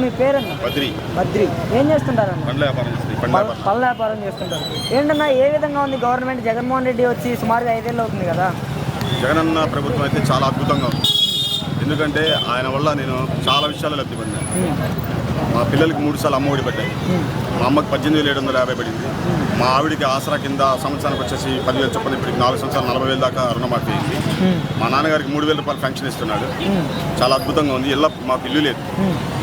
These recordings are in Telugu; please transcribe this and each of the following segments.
మీ పేరన్నా? బద్రి. బద్రి. ఏం చేస్తుంటారన్న? పళ్ళ వ్యాపారం చేస్తుంటారు. ఏంటన్నా ఏ విధంగా ఉంది గవర్నమెంట్? జగన్మోహన్ రెడ్డి వచ్చి సుమారుగా 5 ఏళ్ళు అవుతుంది కదా. జగనన్న ప్రభుత్వం అయితే చాలా అద్భుతంగా ఉంది. ఎందుకంటే ఆయన వల్ల నేను చాలా విషయాలు లబ్ధి పొందాను. మా పిల్లలకి 3 సార్లు అమ్మఒడి పడ్డాయి. మా అమ్మకి 18,750 పడింది. మా ఆవిడికి ఆసరా కింద సంవత్సరానికి వచ్చేసి 10,000 చొప్పున ఇప్పటికి 4 సంవత్సరాలు 40,000 దాకా రుణమాఫీ అయింది. మా నాన్నగారికి 3,000 రూపాయలు పెన్షన్ ఇస్తున్నాడు. చాలా అద్భుతంగా ఉంది. మాకు ఇల్లు లేదు,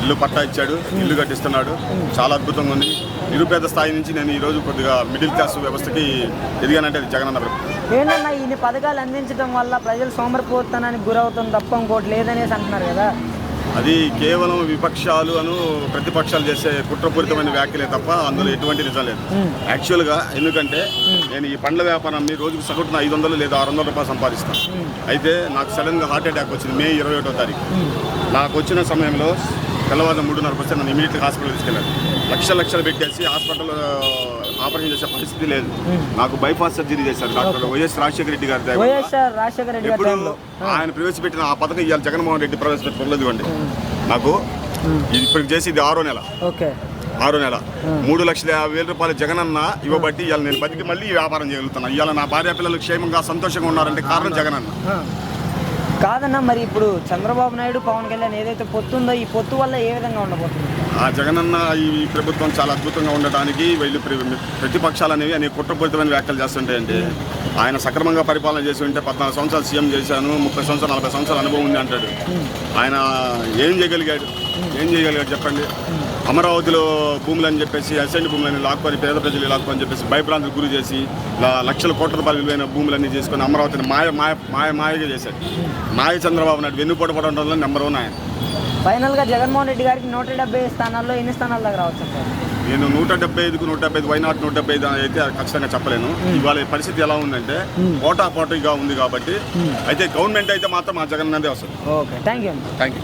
ఇల్లు పట్టా ఇచ్చాడు, ఇల్లు కట్టిస్తున్నాడు. చాలా అద్భుతంగా ఉంది. నిరుపేద స్థాయి నుంచి నేను ఈరోజు కొద్దిగా మిడిల్ క్లాస్ వ్యవస్థకి ఎదిగానంటే అది జగనన్న ప్రభుత్వం. ఏంటన్నా ఇన్ని పథకాలు అందించడం వల్ల ప్రజలు సోమరిపోతానికి గురవుతుంది తప్ప ఇంకోటి లేదనేసి అంటున్నారు కదా. అది కేవలం విపక్షాలు ప్రతిపక్షాలు చేసే కుట్రపూరితమైన వ్యాఖ్యలే తప్ప అందులో ఎటువంటి నిజం లేదు. యాక్చువల్గా ఎందుకంటే నేను ఈ పండ్ల వ్యాపారాన్ని రోజుకు సగటున 500 లేదా 600 రూపాయలు సంపాదిస్తాను. అయితే నాకు సడన్గా హార్ట్ అటాక్ వచ్చింది మే 21వ తారీఖు. నాకు వచ్చిన సమయంలో తెల్లవారుజామున 3:30 వస్తే నన్ను ఇమీడియట్గా హాస్పిటల్ తీసుకెళ్ళాను. లక్షలు పెట్టేసి హాస్పిటల్ ఆపరేషన్ చేసే పరిస్థితి లేదు. నాకు బైపాస్ సర్జరీ చేశారు డాక్టర్ వైఎస్ రాజశేఖర రెడ్డి గారి. ఎప్పుడు ఆయన ప్రవేశపెట్టిన ఆ పథకం ఇవాళ జగన్మోహన్ రెడ్డి ప్రవేశపెట్టుకోలేదండి. నాకు ఇప్పటికి చేసి ఇది 6వ నెల. 3,50,000 రూపాయలు జగనన్న ఇవ్వబట్టి ఇవాళ నేను బతికి మళ్ళీ వ్యాపారం చేయగలుగుతాను. ఇవాళ నా భార్య పిల్లలు క్షేమంగా సంతోషంగా ఉన్నారంటే కారణం జగనన్న. కాదన్నా మరి ఇప్పుడు చంద్రబాబు నాయుడు పవన్ కళ్యాణ్ ఏదైతే పొత్తుందో ఈ పొత్తు వల్ల ఏ విధంగా ఉండబోతుంది? ఆ జగనన్న ఈ ప్రభుత్వం చాలా అద్భుతంగా ఉండటానికి వీళ్ళు ప్రతిపక్షాలు అనేవి అనేక కుట్రపూరితమైన వ్యాఖ్యలు చేస్తుంటాయండి. ఆయన సక్రమంగా పరిపాలన చేసి ఉంటే 14 సంవత్సరాలు సీఎం చేశాను, 30 సంవత్సరాలు 40 సంవత్సరాల అనుభవం ఉంది అంటాడు. ఆయన ఏం చేయగలిగాడు చెప్పండి? అమరావతిలో భూములని చెప్పేసి అసెంట్ భూములని లాక్కొని పేద ప్రజలు లాక్కొని చెప్పేసి భయభ్రాంతికి గురి చేసి లక్షల కోట్ల రూపాయలు విలువైన భూములన్నీ చేసుకొని అమరావతిని మాయగా చేశాడు. చంద్రబాబు నాయుడు వెన్నుపోటు పడడంలో నెంబర్ 1 ఆయన. ఫైనల్గా జగన్మోహన్ రెడ్డి గారికి 170 స్థానాల్లో ఎన్ని స్థానాల దాకా రావచ్చు? నేను 175 వై నాట్ 175 అయితే ఖచ్చితంగా చెప్పలేను. ఇవాళ పరిస్థితి ఎలా ఉందంటే పోటాపోటీగా ఉంది కాబట్టి అయితే గవర్నమెంట్ అయితే మాత్రం మా జగన్ అన్నదే వస్తుంది. Okay, thank you.